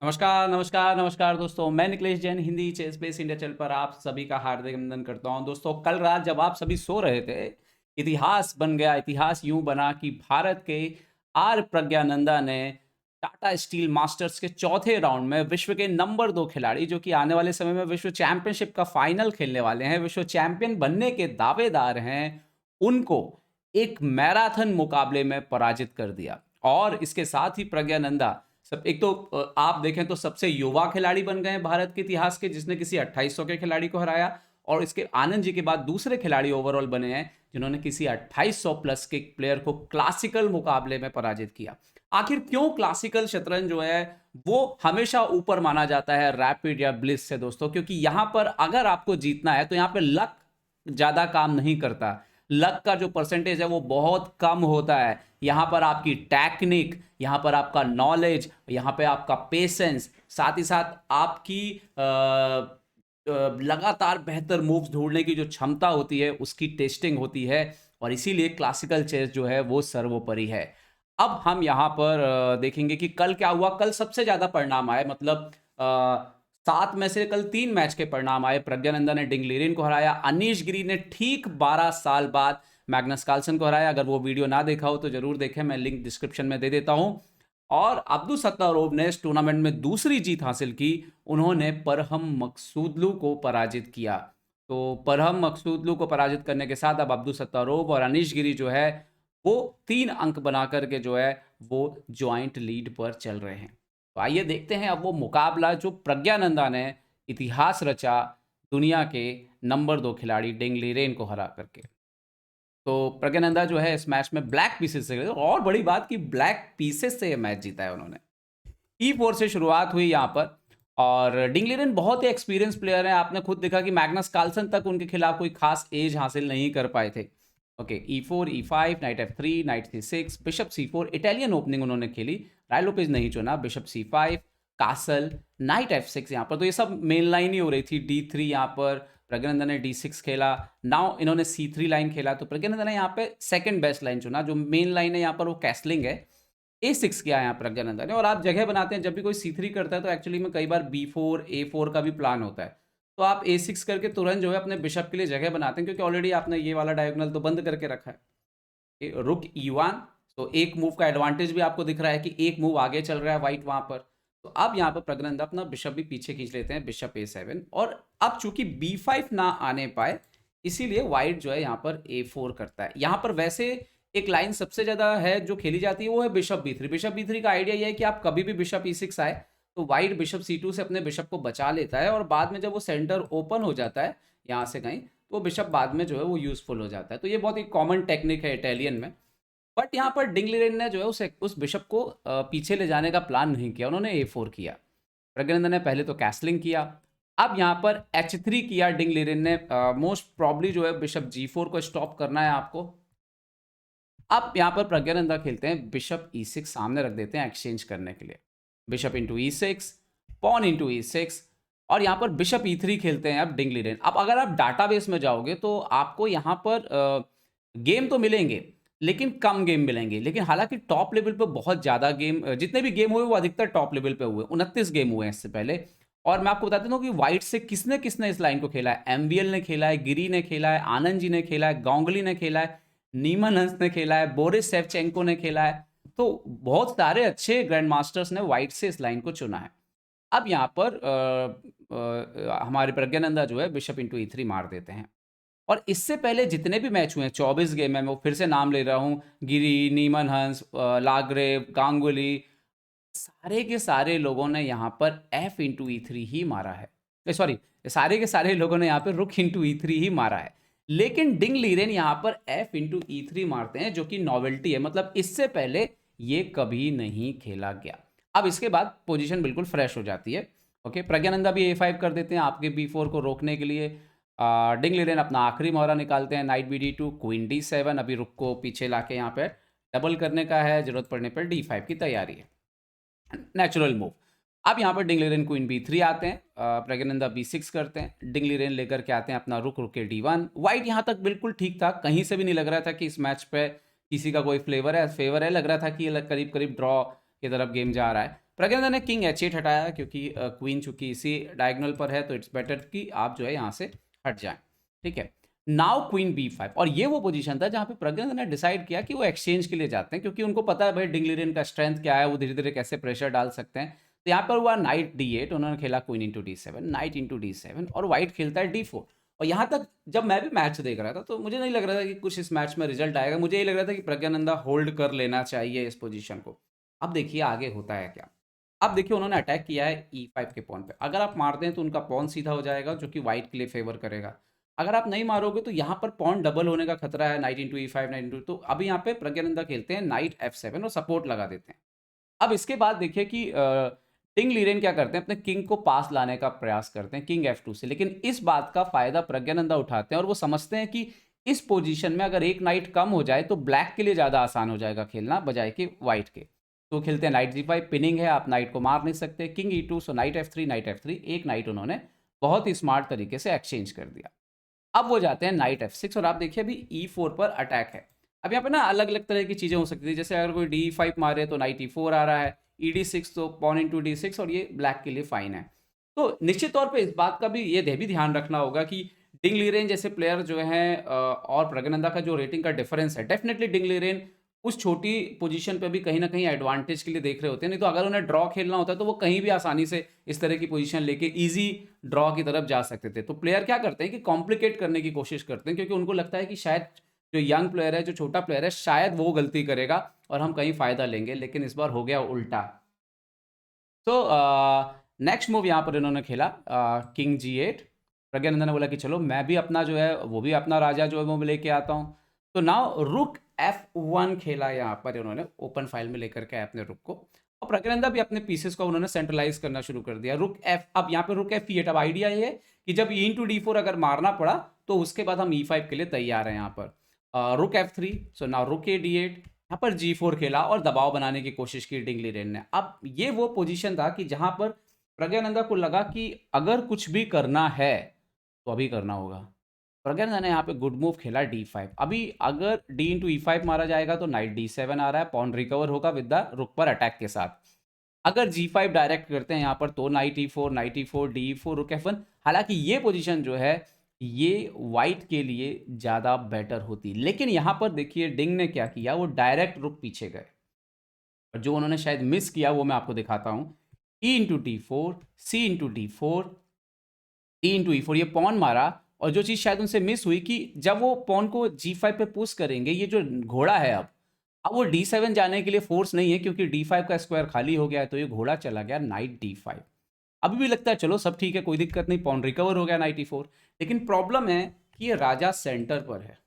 नमस्कार, नमस्कार, नमस्कार दोस्तों। मैं Nikhilesh Jain Hindi chess base India channel पर आप सभी का हार्दिक अभिनंदन करता हूं। दोस्तों, कल रात जब आप सभी सो रहे थे, इतिहास बन गया। इतिहास यूं बना कि भारत के आर प्रज्ञानंदा ने टाटा स्टील मास्टर्स के चौथे राउंड में विश्व के नंबर 2 खिलाड़ी, जो कि आने वाले समय में विश्व चैंपियनशिप का फाइनल खेलने वाले हैं, विश्व चैंपियन बनने के दावेदार हैं, उनको एक मैराथन मुकाबले में पराजित कर दिया। और इसके साथ ही प्रज्ञानंदा सब एक तो आप देखें तो सबसे युवा खिलाड़ी बन गए हैं भारत के इतिहास के, जिसने किसी 2800 के खिलाड़ी को हराया। और इसके आनंद जी के बाद दूसरे खिलाड़ी ओवरऑल बने हैं जिन्होंने किसी 2800 प्लस के प्लेयर को क्लासिकल मुकाबले में पराजित किया। आखिर क्यों क्लासिकल शतरंज जो है वो हमेशा ऊपर माना जाता है रैपिड या ब्लिस से दोस्तों? क्योंकि यहां पर अगर आपको जीतना है तो यहां पे लक ज्यादा काम नहीं करता। लक का जो परसेंटेज है वो बहुत कम होता है। यहां पर आपकी टेक्निक, यहां पर आपका नॉलेज, यहां पे आपका पेशेंस, साथ ही साथ आपकी लगातार बेहतर मूव्स ढूंढने की जो क्षमता होती है उसकी टेस्टिंग होती है। और इसीलिए क्लासिकल चेस जो है वो सर्वोपरि है। अब हम यहाँ पर देखेंगे कि कल क्या हुआ। कल सबसे ज्यादा परिणाम आए, मतलब 7 में से कल 3 मैच के परिणाम आए। प्रज्ञानंदा ने डिंग लीरेन को हराया। अनीश गिरी ने ठीक 12 साल बाद मैग्नस कार्लसन को हराया। अगर वो वीडियो ना देखा हो तो जरूर देखें, मैं लिंक डिस्क्रिप्शन में दे देता हूं। और अब्दुल सत्तारोव ने इस टूर्नामेंट में दूसरी जीत हासिल की। उन्होंने परहम मकसूदलू को पराजित किया। तो परहम मकसूदलू को पराजित करने के साथ अब अब्दुल सत्तारोव और अनीश गिरी जो है वो 3 अंक बना करके जो है वो ज्वाइंट लीड पर चल रहे हैं। तो आइए देखते हैं अब वो मुकाबला जो प्रज्ञानंदा ने इतिहास रचा दुनिया के नंबर 2 खिलाड़ी डिंग लीरेन को हरा करके। तो प्रज्ञानंदा जो है इस मैच में ब्लैक पीसेस से, और बड़ी बात कि ब्लैक पीसेस से ये मैच जीता है उन्होंने। E4 से शुरुआत हुई यहाँ पर। और डिंग लीरेन बहुत ही एक्सपीरियंस प्लेयर है। आपने खुद देखा कि मैग्नस कार्लसन तक उनके खिलाफ कोई खास एज हासिल नहीं कर पाए थे। Okay, E4, E5, night F3, night C6, bishop C4, Italian opening उन्होंने खेली। राय लोपेज नहीं चुना। Bishop C5, castle, night F6 यहाँ पर। तो ये सब मेन लाइन ही हो रही थी। D3 यहाँ पर प्रज्ञानंदा ने D6 खेला। नाउ इन्होंने C3 लाइन खेला। तो प्रज्ञानंदा ने यहाँ पे सेकंड बेस्ट लाइन चुना। जो मेन लाइन है यहाँ पर वो कैसलिंग है। A6 किया यहाँ प्रज्ञानंदा ने। और आप जगह बनाते हैं, जब भी कोई C3 करता है तो एक्चुअली में कई बार B4, A4 का भी प्लान होता है। तो आप A6 करके तुरंत जो है अपने बिशप के लिए जगह बनाते हैं, क्योंकि ऑलरेडी आपने ये वाला डायगोनल तो बंद करके रखा है। रुक E1, तो एक मूव का एडवांटेज भी आपको दिख रहा है कि एक मूव आगे चल रहा है वाइट वहां पर। तो अब यहाँ पर प्रज्ञानंदा अपना बिशप भी पीछे खींच लेते हैं, बिशप A7। और अब चूंकि B5 ना आने पाए, इसीलिए वाइट जो है यहाँ पर A4 करता है। यहाँ पर वैसे एक लाइन सबसे ज्यादा है जो खेली जाती है, वो है बिशप B3। बिशप B3 का आइडिया यह है कि आप कभी भी बिशप E6 आए तो वाइट बिशप C2 से अपने बिशप को बचा लेता है, और बाद में जब वो सेंटर ओपन हो जाता है यहाँ से कहीं, तो बिशप बाद में जो है वो यूजफुल हो जाता है। तो ये बहुत ही कॉमन टेक्निक है इटालियन में। बट यहाँ पर डिंग लीरेन ने जो है उस बिशप को पीछे ले जाने का प्लान नहीं किया। उन्होंने A4 किया। प्रज्ञानंदा ने पहले तो कैसलिंग किया। अब यहाँ पर H3 किया डिंग लीरेन ने। मोस्ट प्रॉब्ली जो है बिशप G4 को स्टॉप करना है आपको। अब यहाँ पर प्रज्ञानंदा खेलते हैं बिशप E6 सामने रख देते हैं एक्सचेंज करने के लिए। Bishop into E6, pawn into E6, और यहाँ पर बिशप E3 खेलते हैं अब डिंग लीरेन। अब अगर आप डाटाबेस में जाओगे तो आपको यहाँ पर गेम तो मिलेंगे लेकिन कम गेम मिलेंगे। लेकिन हालांकि टॉप लेवल पे बहुत ज़्यादा गेम, जितने भी गेम हुए वो अधिकतर टॉप लेवल पे हुए। 29 गेम हुए हैं इससे पहले। और मैं आपको बता देता हूँ कि व्हाइट से किसने किसने इस लाइन को खेला है। MVL ने खेला है, गिरी ने खेला है, आनंद जी ने खेला है, गांगुली ने खेला है, नीमन हंस ने खेला है, बोरिस सेवचेंको ने खेला है। तो बहुत सारे अच्छे ग्रैंड मास्टर्स ने व्हाइट से इस लाइन को चुना है। अब यहाँ पर हमारे प्रज्ञानंदा जो है बिशप इंटू E3 मार देते हैं। और इससे पहले जितने भी मैच हुए हैं, 24 गेम है, मैं फिर से नाम ले रहा हूँ, गिरी, नीमन हंस, लागरेव, गांगुली, सारे के सारे लोगों ने यहाँ पर F इंटू E3 ही मारा है। सॉरी, सारे के सारे लोगों ने यहाँ पर रुक इंटू E3 ही मारा है। लेकिन डिंग लीरेन यहाँ पर F इंटू E3 मारते हैं, जो कि नॉवेल्टी है। मतलब इससे पहले ये कभी नहीं खेला गया। अब इसके बाद पोजीशन बिल्कुल फ्रेश हो जाती है। ओके, प्रज्ञानंदा भी A5 कर देते हैं आपके B4 को रोकने के लिए। डिंग लीरेन अपना आखिरी मोहरा निकालते हैं, नाइट BD2, क्वीन D7। अभी रुक को पीछे लाके यहाँ पे डबल करने का है, जरूरत पड़ने पर D5 की तैयारी है, नेचुरल मूव। अब यहाँ पर डिंग लीरेन क्वीन B3 आते हैं, प्रज्ञानंदा B6 करते हैं, डिंग लीरेन लेकर के आते हैं अपना रुक के D1। वाइट यहाँ तक बिल्कुल ठीक था, कहीं से भी नहीं लग रहा था कि इस मैच पे किसी का कोई फेवर है। लग रहा था कि ये करीब करीब ड्रॉ की तरफ गेम जा रहा है। प्रज्ञानंदा ने किंग H8 हटाया क्योंकि क्वीन चूंकि इसी डायगोनल पर है, तो इट्स बेटर कि आप जो है यहाँ से हट जाएं। ठीक है, नाउ क्वीन B5, और ये वो पोजीशन था जहाँ पे प्रज्ञानंदा ने डिसाइड किया कि वो एक्सचेंज के लिए जाते हैं, क्योंकि उनको पता है भाई डिंगलिरियन का स्ट्रेंथ क्या है, वो धीरे धीरे कैसे प्रेशर डाल सकते हैं। तो यहाँ पर हुआ नाइट D8, उन्होंने खेला queen into D7, night into D7, और व्हाइट खेलता है D4। और यहाँ तक जब मैं भी मैच देख रहा था तो मुझे नहीं लग रहा था कि कुछ इस मैच में रिजल्ट आएगा, मुझे ये लग रहा था कि प्रज्ञानंदा होल्ड कर लेना चाहिए इस पोजीशन को। अब देखिए आगे होता है क्या। अब देखिए उन्होंने अटैक किया है E5 के पॉन पे, अगर आप मारते हैं तो उनका पॉन सीधा हो जाएगा जो कि व्हाइट के लिए फेवर करेगा। अगर आप नहीं मारोगे तो यहाँ पर पॉन डबल होने का खतरा है, night into E5, night into, तो अभी यहाँ पे प्रज्ञानंदा खेलते हैं नाइट F7 और सपोर्ट लगा देते हैं। अब इसके बाद देखिए कि किंग लीरेन क्या करते हैं, अपने किंग को पास लाने का प्रयास करते हैं किंग F2 से, लेकिन इस बात का फायदा प्रज्ञानंदा उठाते हैं और वो समझते हैं कि इस पोजीशन में अगर एक नाइट कम हो जाए तो ब्लैक के लिए ज़्यादा आसान हो जाएगा खेलना बजाय कि व्हाइट के। तो खेलते हैं नाइट G5, पिनिंग है, आप नाइट को मार नहीं सकते, किंग E2, सो नाइट F3, नाइट F3, एक नाइट उन्होंने बहुत ही स्मार्ट तरीके से एक्सचेंज कर दिया। अब वो जाते हैं नाइट F6, और आप देखिए अभी E4 पर अटैक है। अब यहाँ पे ना अलग अलग तरह की चीज़ें हो सकती है, जैसे अगर कोई D5 मारे तो नाइट E4 आ रहा है, ED6 तो पॉन इंटू D6, और ये ब्लैक के लिए फाइन है। तो निश्चित तौर पे इस बात का भी ये भी ध्यान रखना होगा कि डिंग लीरेन जैसे प्लेयर जो हैं और प्रज्ञानंदा का जो रेटिंग का डिफरेंस है, डेफिनेटली डिंग लीरेन उस छोटी पोजीशन पे भी कहीं ना कहीं एडवांटेज के लिए देख रहे होते हैं, नहीं तो अगर उन्हें ड्रॉ खेलना होता है तो वो कहीं भी आसानी से इस तरह की पोजीशन लेके इजी ड्रॉ की तरफ जा सकते थे। तो प्लेयर क्या करते हैं कि कॉम्प्लिकेट करने की कोशिश करते हैं, क्योंकि उनको लगता है कि शायद जो यंग प्लेयर है, जो छोटा प्लेयर है, शायद वो गलती करेगा और हम कहीं फायदा लेंगे, लेकिन इस बार हो गया उल्टा। तो नेक्स्ट मूव यहाँ पर इन्होंने खेला किंग G8। प्रज्ञानंदा ने बोला कि चलो मैं भी अपना जो है वो भी अपना राजा जो है वो लेके आता हूँ। तो नाउ रुक F1 खेला यहाँ पर इन्होंने, ओपन फाइल में लेकर के अपने रुक को, और प्रज्ञानंदा भी अपने पीसेस को उन्होंने सेंट्रलाइज करना शुरू कर दिया। रुक F, अब यहाँ पे रुक F8। अब आइडिया ये है कि जब E इंटू D4 अगर मारना पड़ा तो उसके बाद हम E5 के लिए तैयार हैं। यहाँ पर रुक F3, सो नाउ रुक A D8, यहाँ पर G4 खेला और दबाव बनाने की कोशिश की डिंग लीरेन ने। अब ये वो पोजीशन था कि जहां पर प्रज्ञानंदा को लगा कि अगर कुछ भी करना है तो अभी करना होगा। प्रज्ञानंदा ने यहाँ पे गुड मूव खेला D5। अभी अगर D इंटू E5 मारा जाएगा तो नाइट D7 आ रहा है, पॉन रिकवर होगा विद द रुक पर अटैक के साथ। अगर G5 डायरेक्ट करते हैं यहाँ पर तो night E4, night E4, D4, रुक F1। हालांकि ये पोजीशन जो है ये वाइट के लिए ज़्यादा बेटर होती, लेकिन यहाँ पर देखिए डिंग ने क्या किया, वो डायरेक्ट रुक पीछे गए, और जो उन्होंने शायद मिस किया वो मैं आपको दिखाता हूँ। E into D4, C into D4, D into E4, ये पॉन मारा, और जो चीज़ शायद उनसे मिस हुई कि जब वो पॉन को G5 पे पुश करेंगे, ये जो घोड़ा है अब वो D7 जाने के लिए फोर्स नहीं है, क्योंकि D5 का स्क्वायर खाली हो गया है, तो ये घोड़ा चला गया नाइट D5। अभी भी लगता है चलो सब ठीक है, कोई दिक्कत नहीं, पॉन रिकवर हो गया नाइट E4, लेकिन प्रॉब्लम है कि ये राजा सेंटर पर है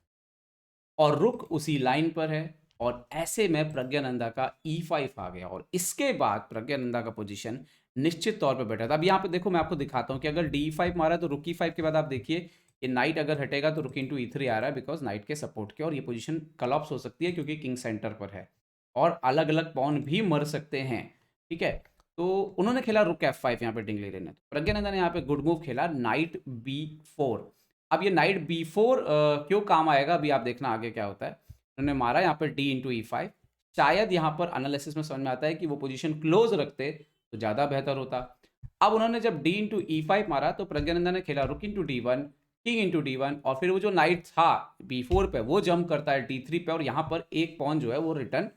और रुक उसी लाइन पर है, और ऐसे में प्रज्ञानंदा का E5 आ गया, और इसके बाद प्रज्ञानंदा का पोजीशन निश्चित तौर पे बेटर था। अब यहाँ पे देखो मैं आपको दिखाता हूँ कि अगर D5 मारा तो रुक E5 के बाद आप देखिए ये नाइट अगर हटेगा तो रुक इंटू E3 आ रहा है, बिकॉज नाइट के सपोर्ट के, और ये पोजीशन कलॉप्स हो सकती है क्योंकि किंग सेंटर पर है और अलग अलग पॉन भी मर सकते हैं। ठीक है, तो उन्होंने खेला रुक F5 यहाँ पे डिंग लीरेन ने। प्रज्ञानंदा ने यहाँ पे गुड मूव खेला नाइट B4। अब ये नाइट B4 क्यों काम आएगा अभी आप देखना आगे क्या होता है। उन्होंने मारा यहाँ पर D इंटू E5, शायद यहाँ पर एनालिसिस में समझ में आता है कि वो पोजीशन क्लोज रखते तो ज़्यादा बेहतर होता। अब उन्होंने जब D इंटू E5 मारा तो प्रज्ञानंदा ने खेला रुक into D1, king into D1, और फिर वो जो नाइट था B4 पे वो जंप करता है D3 पे, और यहाँ पर एक पॉन जो है वो रिटर्न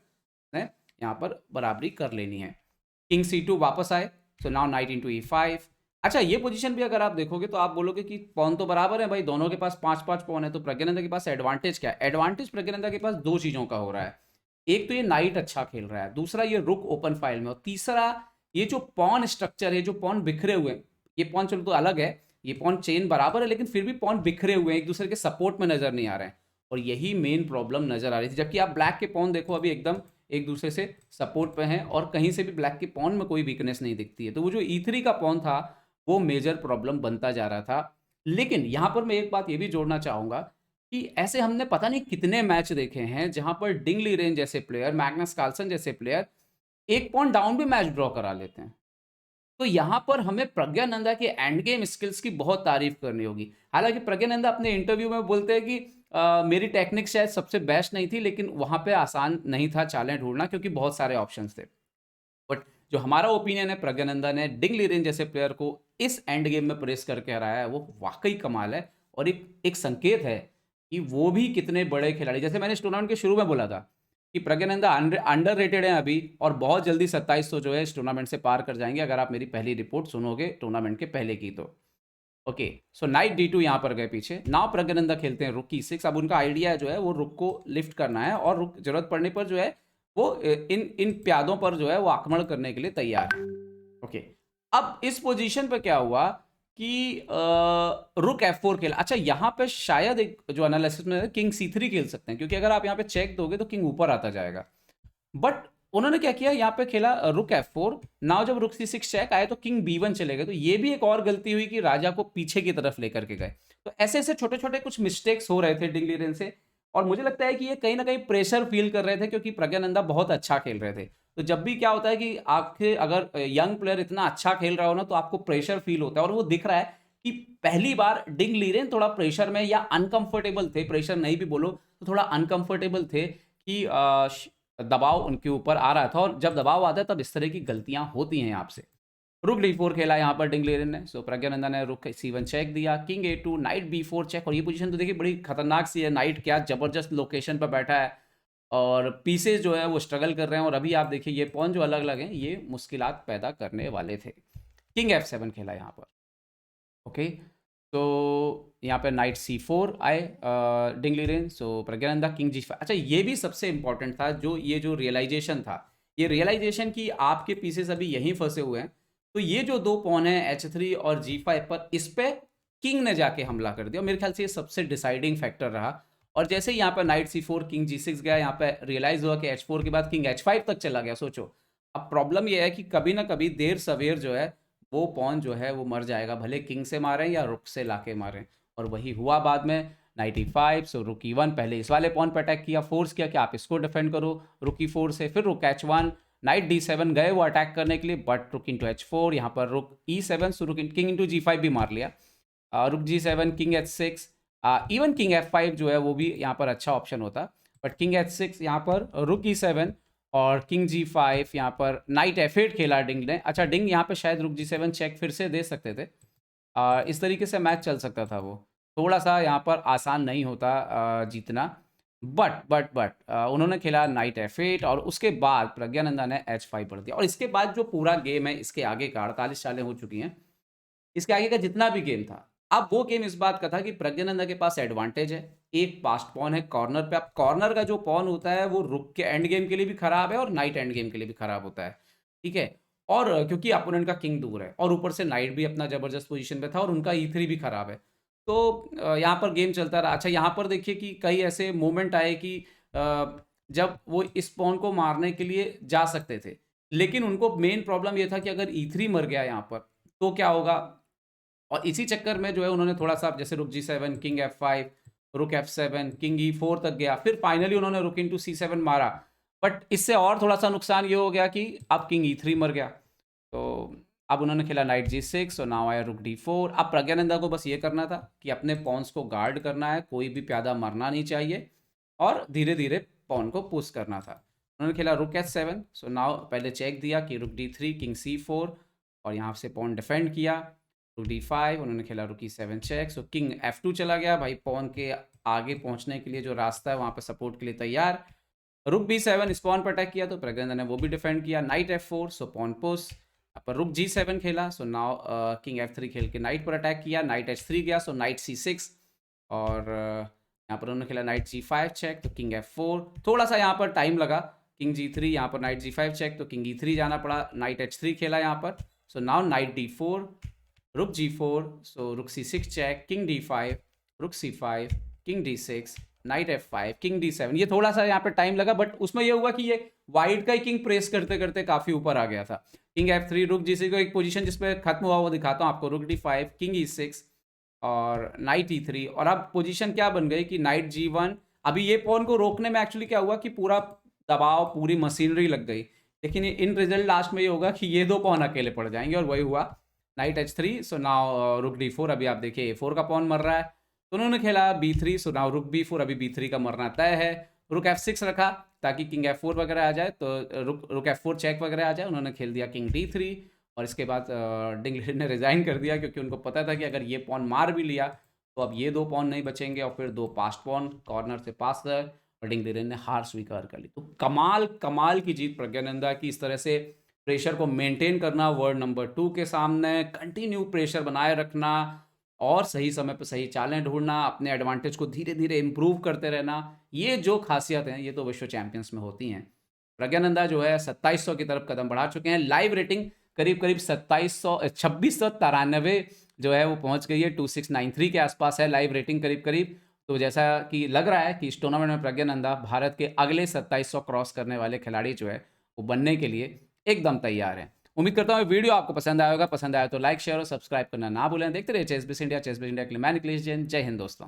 है, यहाँ पर बराबरी कर लेनी है। किंग C2 वापस आए, so now night into E5। अच्छा ये पोजीशन भी अगर आप देखोगे तो आप बोलोगे कि पॉन तो बराबर है भाई, दोनों के पास 5-5 पॉन है, तो प्रज्ञानंदा के पास एडवांटेज क्या है? एडवांटेज प्रज्ञानंदा के पास दो चीज़ों का हो रहा है। एक तो ये नाइट अच्छा खेल रहा है, दूसरा ये रुक ओपन फाइल में, और तीसरा ये जो पॉन स्ट्रक्चर है, जो पॉन बिखरे हुए हैं, ये पॉन चलो तो अलग है, ये पॉन चेन बराबर है लेकिन फिर भी पॉन बिखरे हुए हैं, एक दूसरे के सपोर्ट में नजर नहीं आ रहे हैं, और यही मेन प्रॉब्लम नजर आ रही थी। जबकि आप ब्लैक के पॉन देखो अभी एकदम एक दूसरे से सपोर्ट पे हैं, और कहीं से भी ब्लैक के पॉन में कोई वीकनेस नहीं दिखती है। तो वो जो E3 का पॉन था वो मेजर प्रॉब्लम बनता जा रहा था। लेकिन यहाँ पर मैं एक बात ये भी जोड़ना चाहूँगा कि ऐसे हमने पता नहीं कितने मैच देखे हैं जहाँ पर डिंग लीरेन जैसे प्लेयर, मैग्नस कार्लसन जैसे प्लेयर एक पॉइंट डाउन भी मैच ड्रॉ करा लेते हैं। तो यहाँ पर हमें प्रज्ञानंदा के एंड गेम स्किल्स की बहुत तारीफ करनी होगी। हालांकि प्रज्ञानंदा अपने इंटरव्यू में बोलते हैं कि मेरी टेक्निक शायद सबसे बेस्ट नहीं थी, लेकिन वहाँ पे आसान नहीं था चालें ढूंढना क्योंकि बहुत सारे ऑप्शंस थे। बट जो हमारा ओपिनियन है, प्रज्ञानंदा ने डिंग लीरेन जैसे प्लेयर को इस एंड गेम में प्रेस करके हराया है, वो वाकई कमाल है। और एक संकेत है कि वो भी कितने बड़े खिलाड़ी, जैसे मैंने इस टूर्नामेंट के शुरू में बोला था कि प्रज्ञानंदा अंडर रेटेड है अभी, और बहुत जल्दी 2700 जो है इस टूर्नामेंट से पार कर जाएंगे, अगर आप मेरी पहली रिपोर्ट सुनोगे टूर्नामेंट के पहले की तो। ओके, सो नाइट D2 यहाँ पर गए पीछे, नाउ प्रज्ञानंदा खेलते हैं रुक E6। अब उनका आइडिया जो है वो रुक को लिफ्ट करना है, और रुक जरूरत पड़ने पर जो है वो इन इन प्यादों पर जो है वो आक्रमण करने के लिए तैयार है। ओके, अब इस पोजीशन पे क्या हुआ कि रुक F4 खेला। अच्छा, यहाँ पे शायद एक जो एनालिसिस में किंग C3 खेल सकते हैं, क्योंकि अगर आप यहाँ पे चेक दोगे तो किंग ऊपर आता जाएगा। बट उन्होंने क्या किया, यहाँ पे खेला रुक F4। नाउ जब रुक C6 चेक आए तो किंग B1 चले गए, तो ये भी एक और गलती हुई कि राजा को पीछे की तरफ लेकर के गए। तो ऐसे ऐसे छोटे छोटे कुछ मिस्टेक्स हो रहे थे डिंग लीरेन से, और मुझे लगता है कि ये कहीं ना कहीं प्रेशर फील कर रहे थे, क्योंकि प्रज्ञानंदा बहुत अच्छा खेल रहे थे। तो जब भी क्या होता है कि आपके अगर यंग प्लेयर इतना अच्छा खेल रहा हो ना, तो आपको प्रेशर फील होता है, और वो दिख रहा है कि पहली बार डिंग लीरेन थोड़ा प्रेशर में या अनकंफर्टेबल थे, प्रेशर नहीं भी बोलो तो थोड़ा अनकंफर्टेबल थे कि दबाव उनके ऊपर आ रहा था, और जब दबाव आता है तब इस तरह की गलतियां होती हैं आपसे। रुक D4 खेला यहाँ पर डिंग लीरेन ने, सो प्रज्ञानंदा ने रुक C1 चेक दिया, king A2, night B4 check. और ये पोजीशन तो देखिए बड़ी खतरनाक सी है, नाइट क्या जबरदस्त लोकेशन पर बैठा है, और पीसेस जो है वो स्ट्रगल कर रहे हैं। और अभी आप देखिए ये पॉन जो अलग अलग हैं, ये मुश्किलात पैदा करने वाले थे। किंग F7 खेला यहाँ पर। ओके, तो यहाँ पे नाइट C4 आए डिंग लीरेन, सो प्रज्ञानंदा किंग G5। अच्छा, ये भी सबसे इंपॉर्टेंट था, जो रियलाइजेशन था, ये रियलाइजेशन कि आपके पीसेस अभी यहीं फंसे हुए हैं, तो ये जो दो पॉन है H3 और G5 पर, इस पे किंग ने जाके हमला कर दिया, और मेरे ख्याल से ये सबसे डिसाइडिंग फैक्टर रहा। और जैसे ही यहाँ पर नाइट C4 किंग G6 गया, यहाँ पे रियलाइज हुआ कि H4 के बाद किंग H5 तक चला गया। सोचो, अब प्रॉब्लम ये है कि कभी ना कभी देर सवेर जो है वो पॉन जो है वो मर जाएगा, भले किंग से मारें या रुक से लाके मारें। और वही हुआ बाद में। नाइट E5, सो रुक E1 पहले इस वाले पॉन पर अटैक किया, फोर्स किया कि आप इसको डिफेंड करो रुक E4 से, फिर रुक H1, नाइट D7 गए वो अटैक करने के लिए, बट रुक इंटू H4, यहाँ पर रुक E7, सो रुक किंग इंटू G5 भी मार लिया, रुक G7, king H6, even king F5 जो है वो भी यहाँ पर अच्छा ऑप्शन होता, बट किंग H6 यहाँ पर रुक E7 और किंग G5, यहाँ पर नाइट F8 खेला डिंग ने। अच्छा, डिंग यहाँ पे शायद रुक G7 चेक फिर से दे सकते थे, इस तरीके से मैच चल सकता था। वो थोड़ा सा यहाँ पर आसान नहीं होता जीतना, बट उन्होंने खेला नाइट F8, और उसके बाद प्रज्ञानंदा ने H5 पर दिया। और इसके बाद जो पूरा गेम है, इसके आगे का 48 चालें हो चुकी हैं, इसके आगे का जितना भी गेम था, अब वो गेम इस बात का था कि प्रज्ञानंदा के पास एडवांटेज है, एक पास्ट पॉन है कॉर्नर पे। अब कॉर्नर का जो पॉन होता है वो रुक के एंड गेम के लिए भी खराब है और नाइट एंड गेम के लिए भी खराब होता है, ठीक है। और क्योंकि अपोनेंट का किंग दूर है, और ऊपर से नाइट भी अपना जबरदस्त पोजीशन पे था, और उनका E3 भी खराब है, तो यहाँ पर गेम चलता रहा। अच्छा, यहाँ पर देखिए कि कई ऐसे मोमेंट आए कि जब वो इस पॉन को मारने के लिए जा सकते थे, लेकिन उनको मेन प्रॉब्लम ये था कि अगर E3 मर गया यहाँ पर तो क्या होगा। और इसी चक्कर में जो है उन्होंने थोड़ा सा, जैसे रुक G7, किंग F5, रुक F7, किंग E4 तक गया, फिर फाइनली उन्होंने रुक इंटू C7 मारा। बट इससे और थोड़ा सा नुकसान ये हो गया कि अब किंग E3 मर गया, तो अब उन्होंने खेला नाइट G6 और नाउ आया रुक D4। अब प्रज्ञानंदा को बस ये करना था कि अपने पॉन्स को गार्ड करना है, कोई भी प्यादा मरना नहीं चाहिए, और धीरे धीरे पॉन को पुश करना था। उन्होंने खेला रुक H7, सो नाउ पहले चेक दिया कि रुक D3, किंग C4, और यहाँ से पॉन डिफेंड किया, रुक D5, उन्होंने खेला रुक E7 चेक, सो किंग F2 चला गया भाई, पॉन के आगे पहुंचने के लिए जो रास्ता है वहाँ पे सपोर्ट के लिए तैयार। रुक B7 इस पॉन पर अटैक किया, तो प्रज्ञानंदा ने वो भी डिफेंड किया, नाइट F4, सो पॉन पुश। पर रुक G7 खेला, सो नाउ किंग F3 खेल के नाइट पर अटैक किया, नाइट H3 गया, सो नाइट C6, और यहाँ पर उन्होंने खेला नाइट G5 चेक, तो किंग F4, थोड़ा सा यहाँ पर टाइम लगा, किंग G3, यहाँ पर नाइट G5 चेक, तो किंग E3 जाना पड़ा, नाइट H3 खेला यहाँ पर, सो नाउ नाइट D4, रुक G4, सो रुक C6 चेक, किंग D5, रुक C5, king D6, night F5, king D7। ये थोड़ा सा यहाँ पे टाइम लगा, बट उसमें ये हुआ कि ये वाइट का ही किंग प्रेस करते करते काफ़ी ऊपर आ गया था। किंग F3, रुक G6 को एक पोजीशन जिसपे खत्म हुआ वो दिखाता हूँ आपको, रुक D5, किंग E6 और नाइट E3। और अब पोजीशन क्या बन गई कि नाइट G1। अभी ये पॉन को रोकने में एक्चुअली क्या हुआ कि पूरा दबाव, पूरी मशीनरी लग गई, लेकिन इन रिजल्ट लास्ट में ये होगा कि ये दो पॉन अकेले पड़ जाएंगे, और वही हुआ, नाइट H3, सो नाउ रुक D4। अभी आप देखिए A4 का पॉन मर रहा है, तो उन्होंने खेला B3, सो नाउ रुक B4, अभी B3 का मरना तय है, रुक F6 रखा ताकि किंग F4 वगैरह आ जाए, तो रुक F4 चेक वगैरह आ जाए। उन्होंने खेल दिया किंग D3 और इसके बाद डिंगलेट ने रिज़ाइन कर दिया क्योंकि उनको पता था कि अगर ये पॉन मार भी लिया तो अब ये 2 पॉन नहीं बचेंगे और फिर 2 पास्ट पॉन कॉर्नर से पास है और डिंगलेट ने हार स्वीकार कर ली। तो कमाल की जीत प्रज्ञानंदा की। इस तरह से प्रेशर को मेंटेन करना वर्ल्ड नंबर 2 के सामने, कंटिन्यू प्रेशर बनाए रखना और सही समय पर सही चालें ढूंढना, अपने एडवांटेज को धीरे धीरे इंप्रूव करते रहना, ये जो खासियत हैं ये तो विश्व चैंपियंस में होती हैं। प्रज्ञानंदा जो है 2700 की तरफ कदम बढ़ा चुके हैं। लाइव रेटिंग करीब करीब 2693 जो है वो पहुंच गई है, 2693 के आसपास है लाइव रेटिंग करीब करीब। तो जैसा कि लग रहा है कि इस टूर्नामेंट में प्रज्ञानंदा भारत के अगले 2700 क्रॉस करने वाले खिलाड़ी जो है वो बनने के लिए एकदम तैयार हैं। उम्मीद करता हूँ वीडियो आपको पसंद आया होगा। पसंद आया तो लाइक शेयर और सब्सक्राइब करना ना भूलें। देखते रहिए chess base India. Chess base India के लिए मैं निखिलेश जैन। जय हिंद दोस्तों।